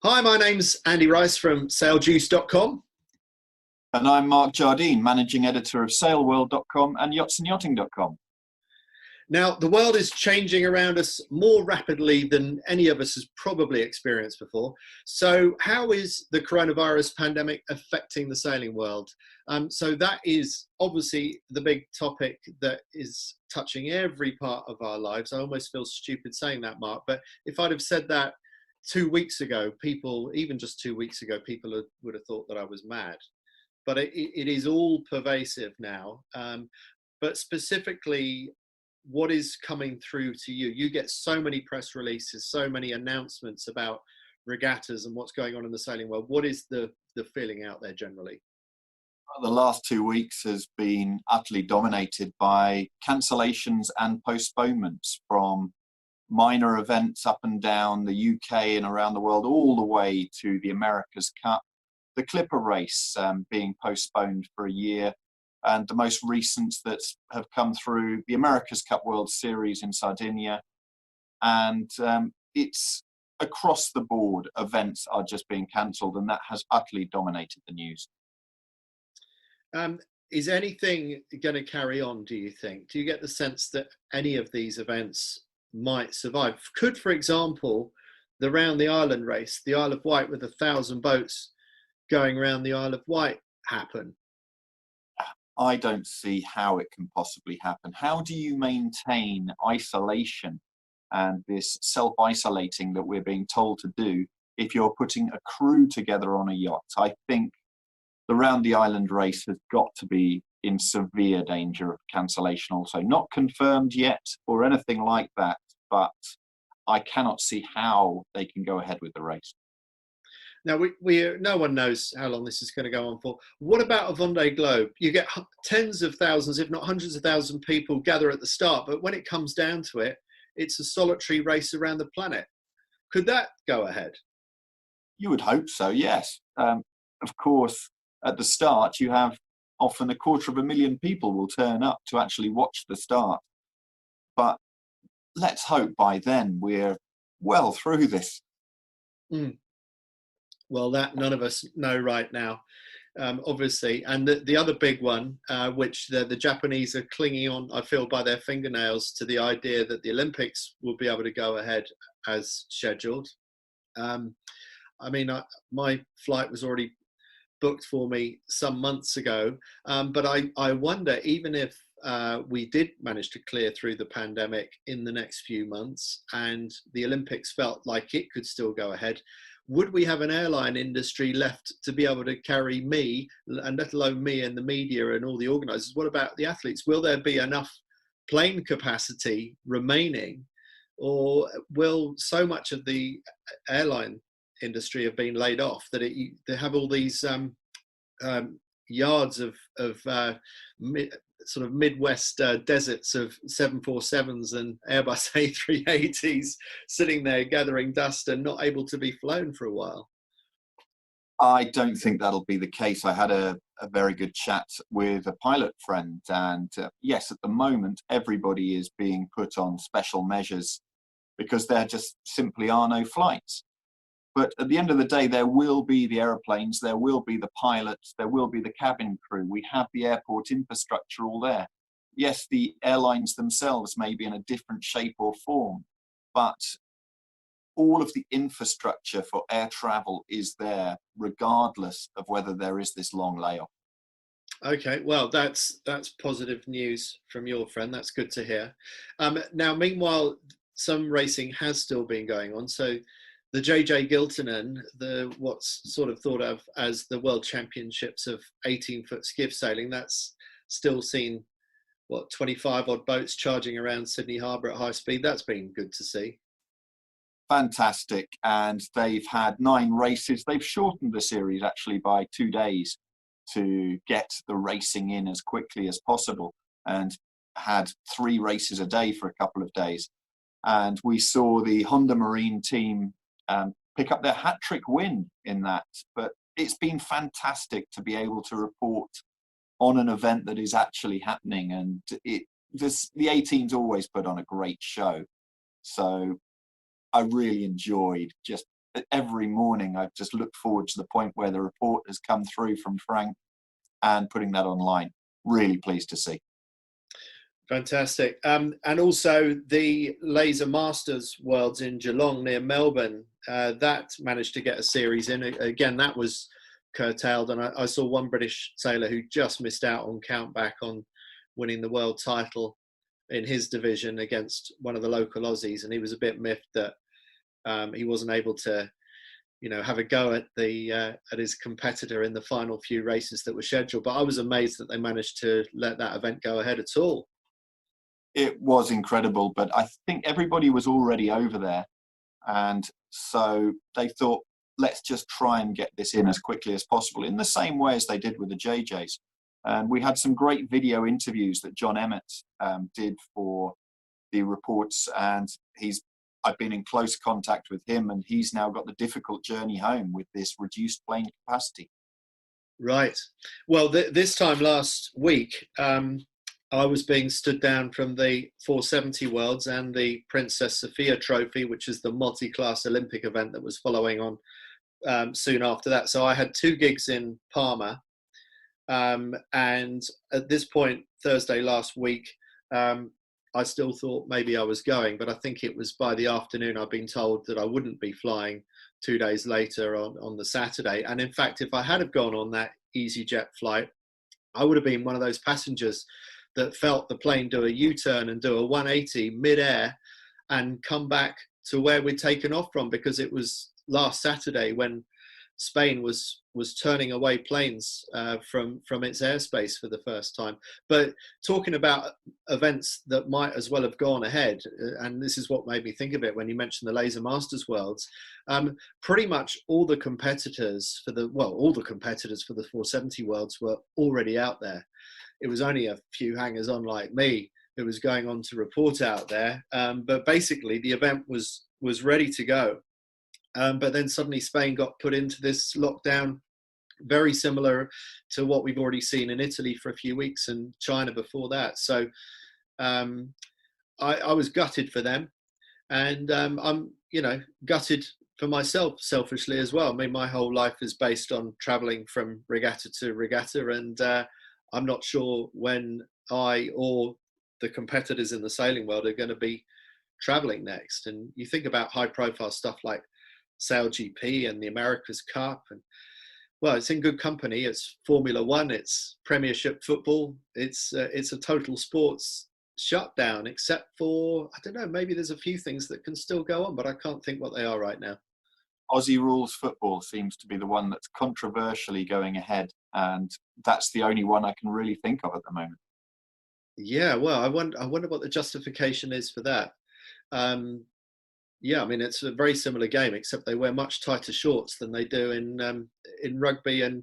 Hi, my name's Andy Rice from SailJuice.com. And I'm Mark Jardine, Managing Editor of SailWorld.com and YachtsandYachting.com. Now, the world is changing around us more rapidly than any of us has probably experienced before. So how is the coronavirus pandemic affecting the sailing world? So that is obviously the big topic that is touching every part of our lives. I almost feel stupid saying that, Mark, but if I'd have said that 2 weeks ago, even just 2 weeks ago, people would have thought that I was mad. But it is all pervasive now. But specifically, what is coming through to you? You get so many press releases, so many announcements about regattas and what's going on in the sailing world. What is the feeling out there generally? Well, the last 2 weeks has been utterly dominated by cancellations and postponements from minor events up and down the UK and around the world, all the way to the America's Cup, the Clipper race being postponed for a year, and the most recent that have come through, the America's Cup World Series in Sardinia. And it's across the board, events are just being cancelled, and that has utterly dominated the news. Is anything going to carry on, do you think? Do you get the sense that any of these events might survive? Could, for example, the Round the Island race, the Isle of Wight with 1,000 boats going around the Isle of Wight, happen? I don't see how it can possibly happen. How do you maintain isolation and this self-isolating that we're being told to do if you're putting a crew together on a yacht? I think the Round the Island race has got to be in severe danger of cancellation also. Not confirmed yet or anything like that, but I cannot see how they can go ahead with the race. Now, no one knows how long this is going to go on for. What about a Vendée Globe? You get tens of thousands, if not hundreds of thousands people gather at the start, but when it comes down to it, it's a solitary race around the planet. Could that go ahead? You would hope so, yes. Of course, at the start, you have often 250,000 people will turn up to actually watch the start. But let's hope by then we're well through this. Well, that none of us know right now, obviously. And the other big one, which the Japanese are clinging on, I feel, by their fingernails to the idea that the Olympics will be able to go ahead as scheduled. My flight was already booked for me some months ago, but I wonder, even if we did manage to clear through the pandemic in the next few months and the Olympics felt like it could still go ahead, would we have an airline industry left to be able to carry me, and let alone me and the media and all the organisers? What about the athletes? Will there be enough plane capacity remaining, or will so much of the airline industry have been laid off that they have all these yards of sort of Midwest deserts of 747s and Airbus A380s sitting there gathering dust and not able to be flown for a while? I don't think that'll be the case. I had a very good chat with a pilot friend, and yes, at the moment, everybody is being put on special measures because there just simply are no flights. But at the end of the day, there will be the aeroplanes, there will be the pilots, there will be the cabin crew. We have the airport infrastructure all there. Yes, the airlines themselves may be in a different shape or form, but all of the infrastructure for air travel is there, regardless of whether there is this long layoff. Okay, well, that's positive news from your friend. That's good to hear. Now, meanwhile, some racing has still been going on. So the JJ Giltinan, what's sort of thought of as the World Championships of 18-foot skiff sailing, that's still seen, 25 odd boats charging around Sydney Harbour at high speed. That's been good to see. Fantastic. And they've had 9 races. They've shortened the series actually by 2 days to get the racing in as quickly as possible, and had 3 races a day for a couple of days. And we saw the Honda Marine team pick up their hat-trick win in that. But it's been fantastic to be able to report on an event that is actually happening, and the 18s always put on a great show. So I really enjoyed just every morning I just look forward to the point where the report has come through from Frank and putting that online. Really pleased to see. Fantastic. And also the Laser Masters Worlds in Geelong near Melbourne, that managed to get a series in. Again, that was curtailed, and I saw one British sailor who just missed out on countback on winning the world title in his division against one of the local Aussies, and he was a bit miffed that he wasn't able to, have a go at his competitor in the final few races that were scheduled. But I was amazed that they managed to let that event go ahead at all. It was incredible, but I think everybody was already over there, and so they thought, let's just try and get this in as quickly as possible, in the same way as they did with the JJs. And we had some great video interviews that John Emmett did for the reports, and I've been in close contact with him, and he's now got the difficult journey home with this reduced plane capacity. Right. Well, this time last week, I was being stood down from the 470 Worlds and the Princess Sophia Trophy, which is the multi-class Olympic event that was following on soon after that. So I had 2 gigs in Palma. And at this point, Thursday last week, I still thought maybe I was going, but I think it was by the afternoon I'd been told that I wouldn't be flying 2 days later on the Saturday. And in fact, if I had have gone on that EasyJet flight, I would have been one of those passengers that felt the plane do a U-turn and do a 180 mid-air and come back to where we'd taken off from, because it was last Saturday when Spain was turning away planes from its airspace for the first time. But talking about events that might as well have gone ahead, and this is what made me think of it when you mentioned the Laser Masters Worlds, pretty much all the competitors for the 470 Worlds were already out there. It was only a few hangers on like me who was going on to report out there. But basically the event was ready to go. But then suddenly Spain got put into this lockdown, very similar to what we've already seen in Italy for a few weeks and China before that. So I was gutted for them. And I'm, gutted for myself selfishly as well. I mean, my whole life is based on traveling from regatta to regatta, and I'm not sure when I or the competitors in the sailing world are going to be traveling next. And you think about high profile stuff like Sail GP and the America's Cup, and well, it's in good company. It's Formula One, it's Premiership football, it's a total sports shutdown, except for, I don't know, maybe there's a few things that can still go on, but I can't think what they are right now. Aussie rules football seems to be the one that's controversially going ahead, and that's the only one I can really think of at the moment. Yeah, well, I wonder what the justification is for that. Yeah, I mean, it's a very similar game, except they wear much tighter shorts than they do in rugby and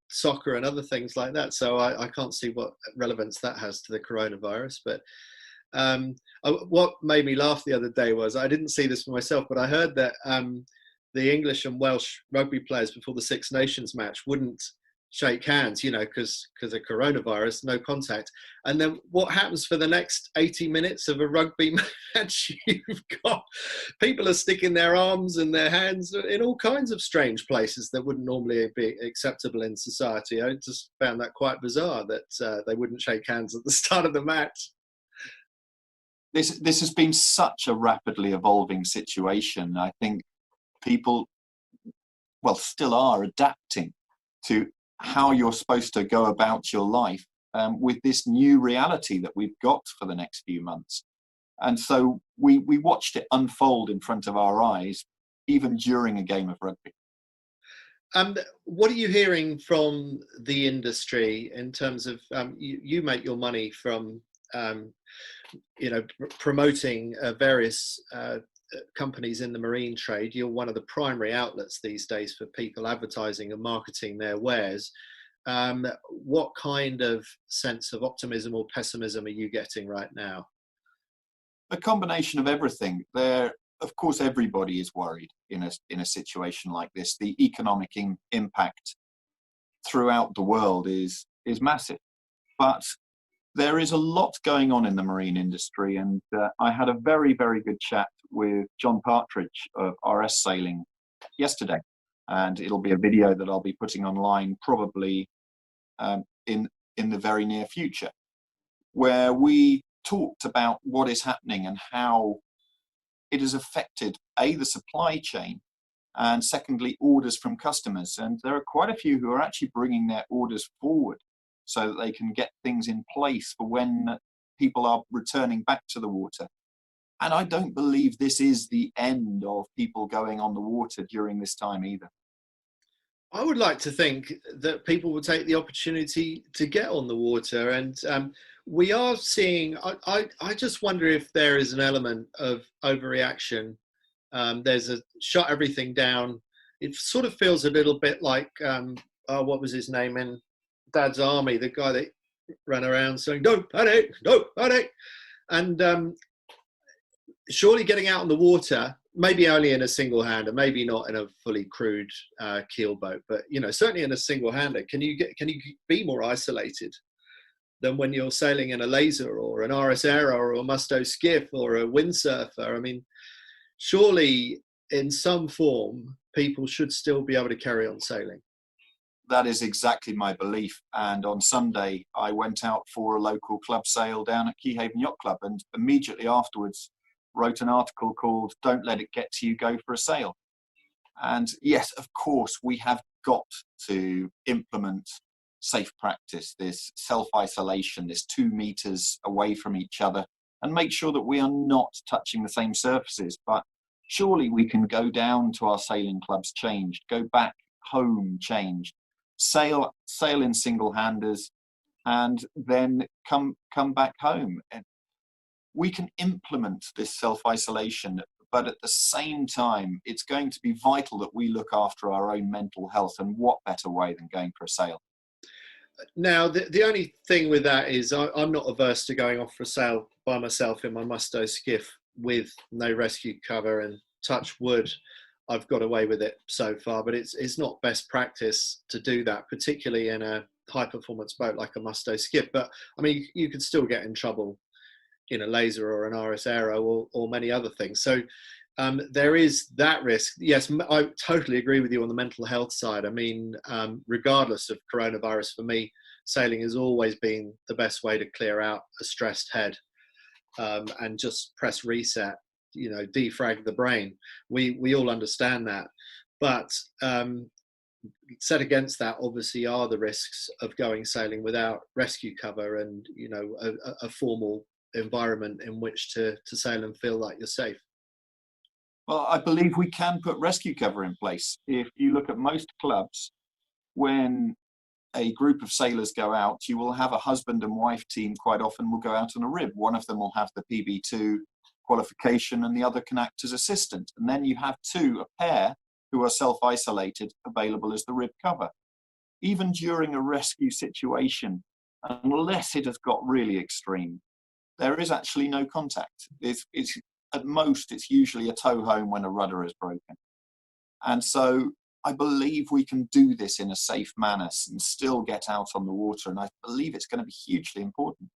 soccer and other things like that. So I can't see what relevance that has to the coronavirus. But what made me laugh the other day was, I didn't see this for myself, but I heard that the English and Welsh rugby players before the Six Nations match wouldn't shake hands, because of coronavirus, no contact. And then what happens for the next 80 minutes of a rugby match? You've got people are sticking their arms and their hands in all kinds of strange places that wouldn't normally be acceptable in society. I just found that quite bizarre that they wouldn't shake hands at the start of the match. This has been such a rapidly evolving situation. I think people, still are adapting to how you're supposed to go about your life with this new reality that we've got for the next few months. And so we watched it unfold in front of our eyes, even during a game of rugby. What are you hearing from the industry in terms of, you make your money from, promoting various companies in the marine trade. You're one of the primary outlets these days for people advertising and marketing their wares. What kind of sense of optimism or pessimism are you getting right now? A combination of everything. Of course, everybody is worried in a situation like this. The economic impact throughout the world is massive. But There is a lot going on in the marine industry, and I had a very, very good chat with John Partridge of RS Sailing yesterday, and it'll be a video that I'll be putting online probably in the very near future, where we talked about what is happening and how it has affected the supply chain, and secondly, orders from customers. And there are quite a few who are actually bringing their orders forward so that they can get things in place for when people are returning back to the water. And I don't believe this is the end of people going on the water during this time either. I would like to think that people will take the opportunity to get on the water, and we are seeing, I just wonder if there is an element of overreaction. There's a shut everything down. It sort of feels a little bit like, what was his name in Dad's Army, the guy that ran around saying, don't panic, don't panic. And surely getting out on the water, maybe only in a single hander, maybe not in a fully crewed keel boat, but certainly in a single hander, can you be more isolated than when you're sailing in a laser or an RS Aero or a Musto skiff or a windsurfer? I mean, surely in some form people should still be able to carry on sailing. That is exactly my belief. And on Sunday, I went out for a local club sail down at Keyhaven Yacht Club, and immediately afterwards wrote an article called "Don't Let It Get to You, Go for a Sail." And yes, of course, we have got to implement safe practice, this self-isolation, this 2 meters away from each other, and make sure that we are not touching the same surfaces. But surely we can go down to our sailing clubs changed, go back home changed, sail in single handers, and then come back home. And we can implement this self-isolation, but at the same time, it's going to be vital that we look after our own mental health, and what better way than going for a sail? Now, the only thing with that is I'm not averse to going off for a sail by myself in my Musto skiff with no rescue cover, and touch wood, I've got away with it so far, but it's not best practice to do that, particularly in a high performance boat like a Musto skiff. But I mean, you could still get in trouble in a laser or an RS Aero or many other things. So there is that risk. Yes, I totally agree with you on the mental health side. I mean, regardless of coronavirus, for me, sailing has always been the best way to clear out a stressed head, and just press reset, defrag the brain. We all understand that. But set against that, obviously, are the risks of going sailing without rescue cover and, a formal environment in which to sail and feel like you're safe. Well, I believe we can put rescue cover in place. If you look at most clubs, when a group of sailors go out, you will have a husband and wife team quite often will go out on a rib. One of them will have the PB2 qualification and the other can act as assistant. And then you have a pair who are self-isolated, available as the rib cover. Even during a rescue situation, unless it has got really extreme, there is actually no contact. It's at most, it's usually a tow home when a rudder is broken. And so I believe we can do this in a safe manner and still get out on the water. And I believe it's going to be hugely important.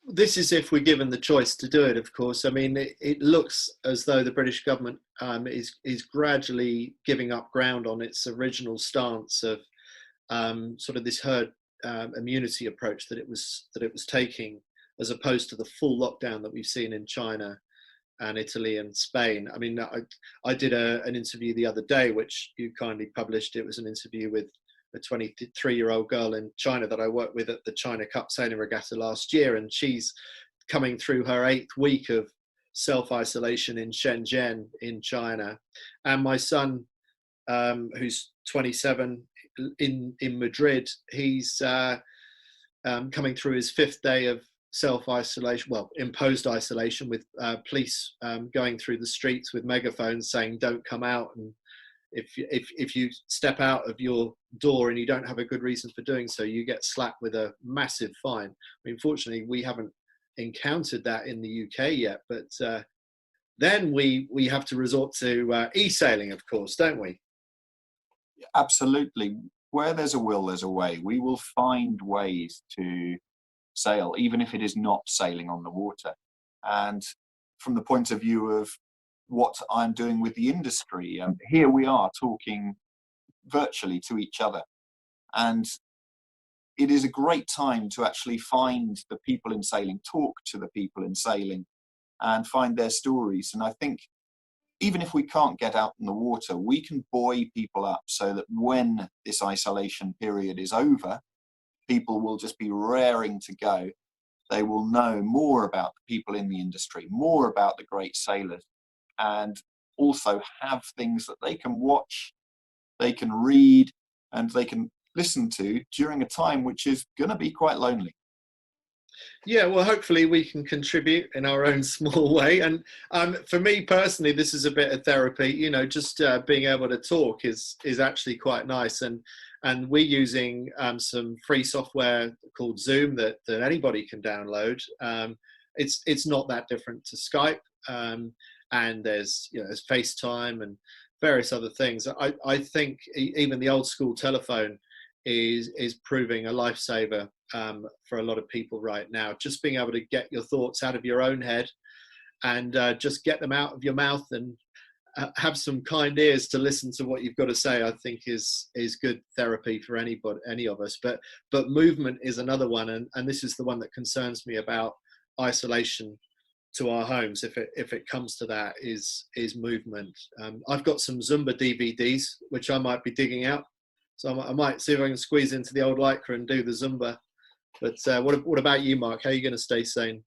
This is if we're given the choice to do it, of course. I mean, it looks as though the British government is gradually giving up ground on its original stance of sort of this herd immunity approach that it was taking, as opposed to the full lockdown that we've seen in China and Italy and Spain. I mean, I did an interview the other day, which you kindly published. It was an interview with a 23-year-old girl in China that I worked with at the China Cup Sailing Regatta last year, and she's coming through her 8th week of self-isolation in Shenzhen in China. And my son, who's 27, in Madrid, he's coming through his 5th day of self-isolation, well, imposed isolation, with police going through the streets with megaphones saying don't come out, and if you step out of your door and you don't have a good reason for doing so, you get slapped with a massive fine. I mean, fortunately, we haven't encountered that in the UK yet, but then we have to resort to e-sailing, of course, don't we? Absolutely. Where there's a will, there's a way. We will find ways to sail, even if it is not sailing on the water. And from the point of view of what I'm doing with the industry, here we are talking virtually to each other. And it is a great time to actually find the people in sailing, talk to the people in sailing and find their stories. And I think even if we can't get out in the water, we can buoy people up so that when this isolation period is over, people will just be raring to go. They will know more about the people in the industry, more about the great sailors, and also have things that they can watch, they can read, and they can listen to during a time which is going to be quite lonely. Yeah, well, hopefully we can contribute in our own small way. And for me personally, this is a bit of therapy. You know, just being able to talk is actually quite nice. And we're using some free software called Zoom that anybody can download. It's not that different to Skype. And there's FaceTime and various other things. I think even the old school telephone is proving a lifesaver for a lot of people right now. Just being able to get your thoughts out of your own head and just get them out of your mouth and have some kind ears to listen to what you've got to say, I think is good therapy for any of us. But movement is another one, and this is the one that concerns me about isolation to our homes, if it comes to that, is movement. I've got some Zumba DVDs which I might be digging out, so I might see if I can squeeze into the old Lycra and do the Zumba. But what about you, Mark? How are you going to stay sane?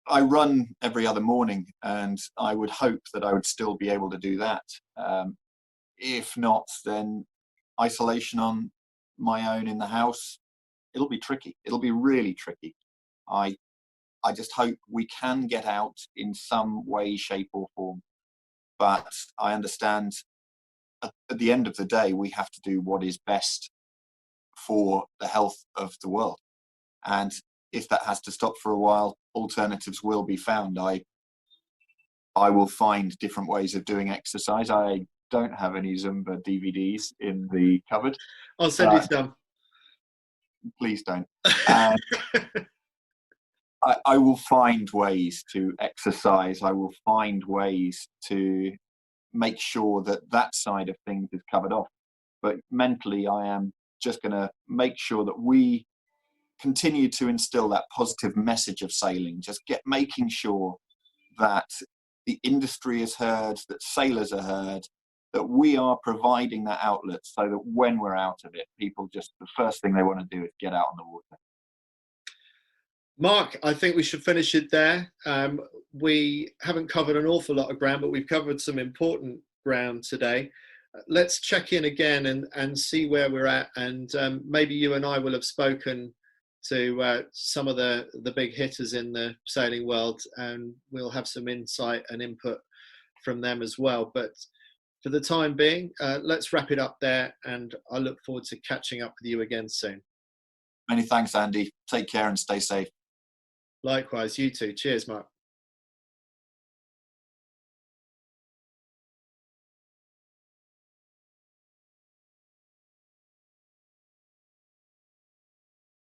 I run every other morning, and I would hope that I would still be able to do that. If not, then isolation on my own in the house, it'll be tricky. It'll be really tricky. I just hope we can get out in some way, shape or form. But I understand at the end of the day, we have to do what is best for the health of the world. And if that has to stop for a while, alternatives will be found. I will find different ways of doing exercise. I don't have any Zumba DVDs in the cupboard. I'll send you some. Please don't. And I will find ways to exercise. I will find ways to make sure that side of things is covered off. But mentally, I am just going to make sure that we continue to instill that positive message of sailing, just making sure that the industry is heard, that sailors are heard, that we are providing that outlet so that when we're out of it, people just, the first thing they want to do is get out on the water. Mark, I think we should finish it there. We haven't covered an awful lot of ground, but we've covered some important ground today. Let's check in again and see where we're at. And maybe you and I will have spoken to some of the big hitters in the sailing world, and we'll have some insight and input from them as well. But for the time being, let's wrap it up there, and I look forward to catching up with you again soon. Many thanks, Andy. Take care and stay safe. Likewise, you too. Cheers, Mark.